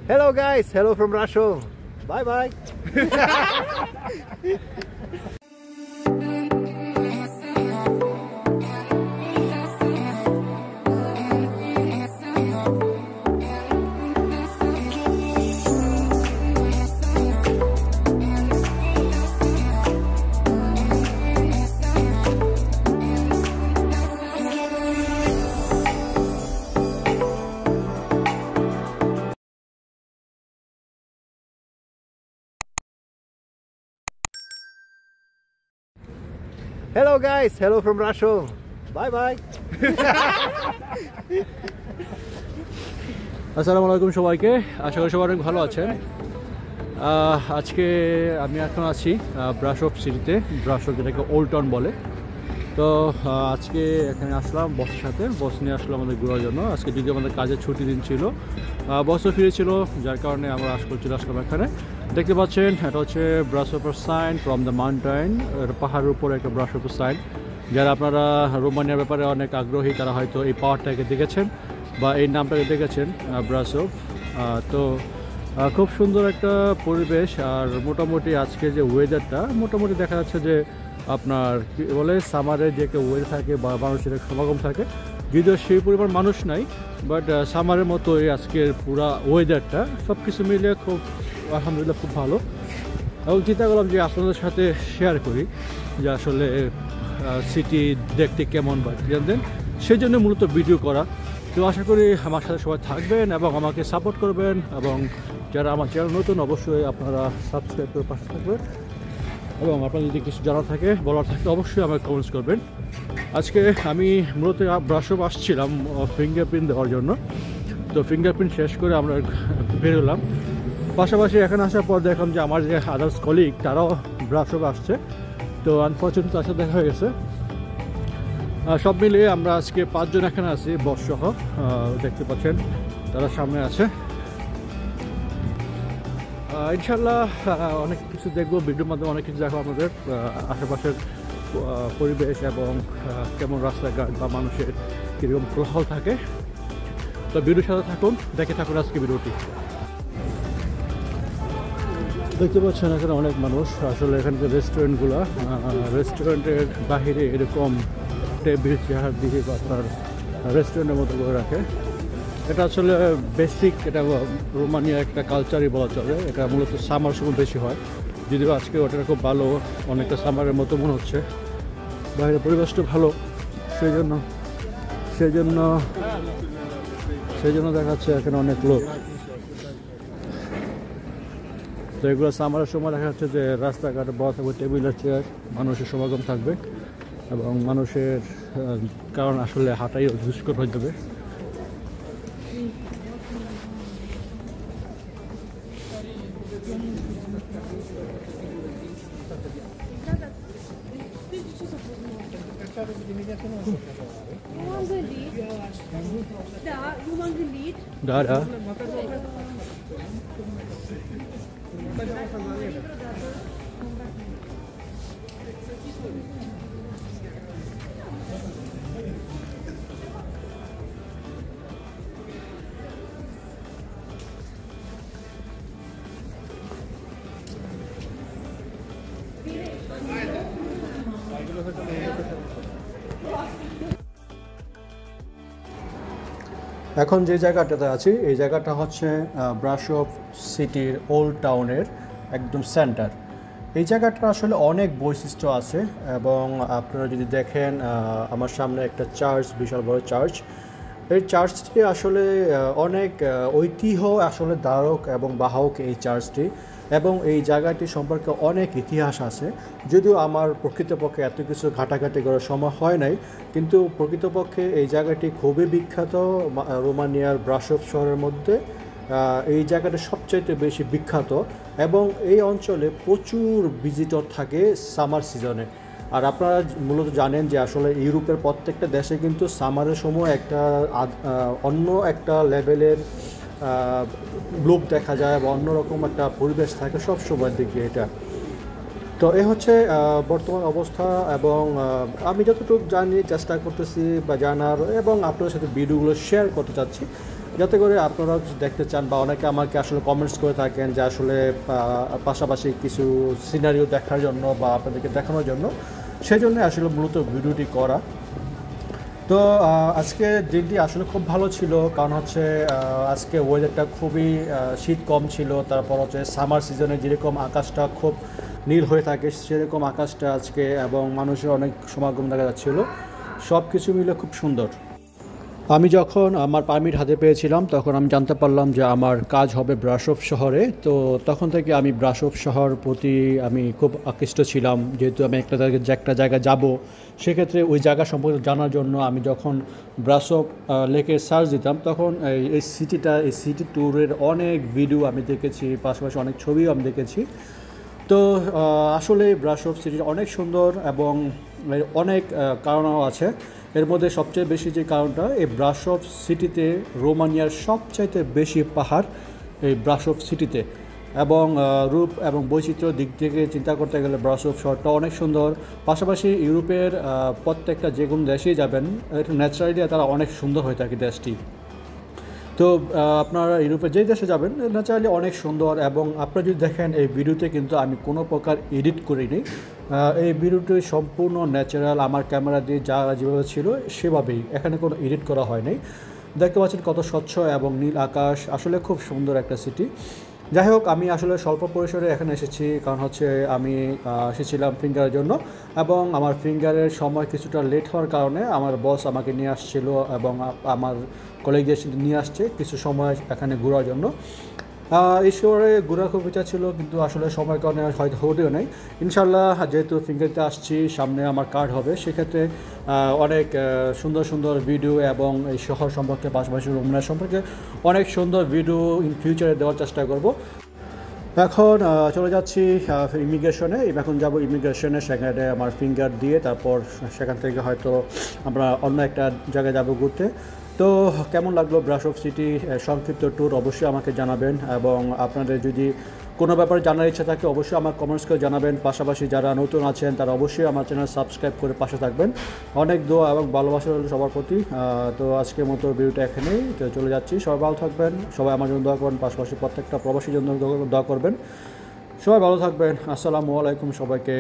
Hello guys, hello from Brasov. Bye bye. Hello guys, hello from Brasov. Bye bye. আসসালামু আলাইকুম সবাইকে, আশা করি সবাই অনেক ভালো আছেন। আজকে আমি এখন আছি ব্রাসভ সিটিতে, ব্রাসভ যেটাকে ওল্ড টাউন বলে। তো আজকে এখানে আসলাম বসের সাথে, বস নিয়ে আসলাম আমাদের ঘোরার জন্য। আজকে যদি আমাদের কাজের ছুটি দিন ছিল, বসও ফিরেছিল, যার কারণে আমরা চলে আসলাম এখানে। দেখতে পাচ্ছেন এটা হচ্ছে ব্রাসভের সাইন ফ্রম দ্য মাউন্টেন, পাহাড়ের উপরে একটা ব্রাসভের সাইন। যারা আপনারা রোমানিয়ার ব্যাপারে অনেক আগ্রহী তারা হয়তো এই পাহাড়টাকে দেখেছেন বা এই নামটাকে দেখেছেন, ব্রাসভ। তো খুব সুন্দর একটা পরিবেশ। আর মোটামুটি আজকে যে ওয়েদারটা মোটামুটি দেখা যাচ্ছে যে আপনার কী বলে সামারে যে একটা ওয়েদার থাকে বা মানুষের সমাগম থাকে, যদিও সেই পরিমাণ মানুষ নাই, বাট সামারের মতোই আজকের পুরা ওয়েদারটা সব কিছু মিলিয়ে খুব আলহামদুলিল্লাহ খুব ভালো। এবং চিন্তা করলাম যে আপনাদের সাথে শেয়ার করি যে আসলে সিটি দেখতে কেমন বা দেন, সেই জন্য মূলত ভিডিও করা। তো আশা করি আমার সাথে সবাই থাকবেন এবং আমাকে সাপোর্ট করবেন, এবং যারা আমার চ্যানেল নতুন অবশ্যই আপনারা সাবস্ক্রাইব করে পাশে থাকবেন, এবং আপনার যদি কিছু জানা থাকে বলার থাকে অবশ্যই আমাকে কমেন্টস করবেন। আজকে আমি মূলত ব্রাসভ আসছিলাম ফিঙ্গারপ্রিন্ট দেওয়ার জন্য। তো ফিঙ্গারপ্রিন্ট শেষ করে আমরা বেরোলাম। পাশাপাশি এখানে আসার পর দেখলাম যে আমার যে আদার্স কলিগ তারাও ব্রাসভ আসছে। তো আনফর্চুনেটলি তার সাথে দেখা হয়ে গেছে। সব মিলিয়ে আমরা আজকে 5 জন এখানে আছি, বস সহ। দেখতে পাচ্ছেন তারা সামনে আছে। ইনশাল্লাহ অনেক কিছু দেখবো ভিডিওর মাধ্যমে, অনেক কিছু দেখো আমাদের আশেপাশের পরিবেশ এবং কেমন রাস্তাঘাট বা মানুষের কীরকম কোলাহল থাকে। তো ভিডিওর সাথে থাকুন, দেখে থাকুন আজকে ভিডিওটি। দেখতে পাচ্ছেন এখানে অনেক মানুষ। আসলে এখানকার রেস্টুরেন্টগুলো, রেস্টুরেন্টের বাহিরে এরকম টেবিল চেয়ার দিয়ে বা আপনার রেস্টুরেন্টের মতো করে রাখে। এটা আসলে বেসিক, এটা রোমানিয়া একটা কালচারই বলা চলে। এটা মূলত সামার সময় বেশি হয়, যদিও আজকে ওটা খুব ভালো, অনেকটা সামারের মতো মনে হচ্ছে। বাইরের পরিবেশটা ভালো, সেই জন্য দেখাচ্ছে এখানে অনেক লোক। তো এগুলো সামারের সময় দেখা যাচ্ছে যে রাস্তাঘাটে বড় থাকবে টেবিলের চেয়ার, মানুষের সমাগম থাকবে, এবং মানুষের কারণ আসলে হাঁটাই দুষ্কর হয়ে যাবে। Da. এখন যে জায়গাটাতে আছি এই জায়গাটা হচ্ছে ব্রাসভ সিটির ওল্ড টাউনের একদম সেন্টার। এই জায়গাটা আসলে অনেক বৈশিষ্ট্য আছে, এবং আপনারা যদি দেখেন আমার সামনে একটা চার্চ, বিশাল বড় চার্চ। এই চার্চটি আসলে অনেক ঐতিহ্য আসলে ধারক এবং বাহক এই চার্চটি, এবং এই জায়গাটি সম্পর্কে অনেক ইতিহাস আছে। যদিও আমার প্রকৃতপক্ষে এত কিছু ঘাটাঘাটি করার সময় হয় নাই, কিন্তু প্রকৃতপক্ষে এই জায়গাটি খুবই বিখ্যাত রোমানিয়ার ব্রাসভ শহরের মধ্যে। এই জায়গাটা সবচাইতে বেশি বিখ্যাত, এবং এই অঞ্চলে প্রচুর ভিজিটর থাকে সামার সিজনে। আর আপনারা মূলত জানেন যে আসলে ইউরোপের প্রত্যেকটা দেশে কিন্তু সামারের সময় একটা অন্য একটা লেভেলের লোক দেখা যায় বা অন্যরকম একটা পরিবেশ থাকে সব সময়ের দিকে এটা। তো এই হচ্ছে বর্তমান অবস্থা, এবং আমি যতটুকু জানি চেষ্টা করতেছি বা জানার, এবং আপনাদের সাথে ভিডিওগুলো শেয়ার করতে চাচ্ছি, যাতে করে আপনারা দেখতে চান, বা অনেকে আমাকে আসলে কমেন্টস করে থাকেন যে আসলে পাশাপাশি কিছু সিনারিও দেখার জন্য বা আপনাদেরকে দেখানোর জন্য, সেই জন্য আসলে মূলত ভিডিওটি করা। তো আজকে দিনটি আসলে খুব ভালো ছিল, কারণ হচ্ছে আজকে ওয়েদারটা খুবই শীত কম ছিল। তারপর হচ্ছে সামার সিজনে যেরকম আকাশটা খুব নীল হয়ে থাকে সেরকম আকাশটা আজকে, এবং মানুষের অনেক সমাগম দেখা যাচ্ছিল, সব কিছু মিলে খুব সুন্দর। আমি যখন আমার পারমিট হাতে পেয়েছিলাম তখন আমি জানতে পারলাম যে আমার কাজ হবে ব্রাসোভ শহরে। তো তখন থেকে আমি ব্রাসোভ শহর প্রতি আমি খুব আকৃষ্ট ছিলাম, যেহেতু আমি একটা জায়গায় যাব, সেক্ষেত্রে ওই জায়গা সম্পর্কে জানার জন্য আমি যখন ব্রাসোভ লেকে সার্চ দিতাম তখন এই সিটি ট্যুরের অনেক ভিডিও আমি দেখেছি, পাশাপাশি অনেক ছবিও আমি দেখেছি। তো আসলে ব্রাসোভ সিটি অনেক সুন্দর এবং অনেক কারণও আছে। এর মধ্যে সবচেয়ে বেশি যে কারণটা, এই ব্রাসোভ সিটিতে রোমানিয়ার সবচাইতে বেশি পাহাড় এই ব্রাসোভ সিটিতে, এবং রূপ এবং বৈচিত্র্য দিক থেকে চিন্তা করতে গেলে ব্রাসোভ শহরটা অনেক সুন্দর। পাশাপাশি ইউরোপের প্রত্যেকটা যে কোনো দেশেই যাবেন, এটা ন্যাচারালি তারা অনেক সুন্দর হয়ে থাকে দেশটি। তো আপনারা ইউরোপের যেই দেশে যাবেন ন্যাচারালি অনেক সুন্দর। এবং আপনারা যদি দেখেন এই ভিডিওতে কিন্তু আমি কোনো প্রকার এডিট করিনি, এই ভিডিওটি সম্পূর্ণ ন্যাচারাল, আমার ক্যামেরা দিয়ে যা যেভাবে ছিল সেভাবেই, এখানে কোনো এডিট করা হয়নি। দেখতে পাচ্ছেন কত স্বচ্ছ এবং নীল আকাশ, আসলে খুব সুন্দর একটা সিটি। যাই হোক, আমি আসলে স্বল্প পরিসরে এখানে এসেছি, কারণ হচ্ছে আমি এসেছিলাম ফিঙ্গারের জন্য, এবং আমার ফিঙ্গারের সময় কিছুটা লেট হওয়ার কারণে আমার বস আমাকে নিয়ে আসছিল এবং আমার কলিগদের নিয়ে আসছে কিছু সময় এখানে ঘোরার জন্য। এই শহরে ঘোরার খুব ইচ্ছা ছিল, কিন্তু আসলে সময়ের কারণে হয়তো হতেও নেই। ইনশাল্লাহ যেহেতু ফিঙ্গারতে আসছি, সামনে আমার কার্ড হবে, সেক্ষেত্রে অনেক সুন্দর সুন্দর ভিডিও এবং এই শহর সম্পর্কে, পাশাপাশি রোমানিয়া সম্পর্কে অনেক সুন্দর ভিডিও ইন ফিউচারে দেওয়ার চেষ্টা করব। এখন চলে যাচ্ছি ইমিগ্রেশনে। এখন যাব ইমিগ্রেশনে, সেখানে আমার ফিঙ্গার দিয়ে তারপর সেখান থেকে হয়তো আমরা অন্য একটা জায়গায় যাব ঘুরতে। তো কেমন লাগলো ব্রাসোভ সিটি সংক্ষিপ্ত ট্যুর, অবশ্যই আমাকে জানাবেন। এবং আপনাদের যদি কোনো ব্যাপারে জানার ইচ্ছা থাকে অবশ্যই আমার কমেন্টস করে জানাবেন। পাশাপাশি যারা নতুন আছেন তারা অবশ্যই আমার চ্যানেল সাবস্ক্রাইব করে পাশে থাকবেন। অনেক দোয়া এবং ভালোবাসা রইল সবার প্রতি। তো আজকের মতো ভিডিওটা এখানেই চলে যাচ্ছি। সবাই ভালো থাকবেন, সবাই আমার জন্য দোয়া করবেন, পাশাপাশি প্রত্যেকটা প্রবাসীর জন্য দোয়া করবেন। সবাই ভালো থাকবেন। আসসালামু আলাইকুম সবাইকে।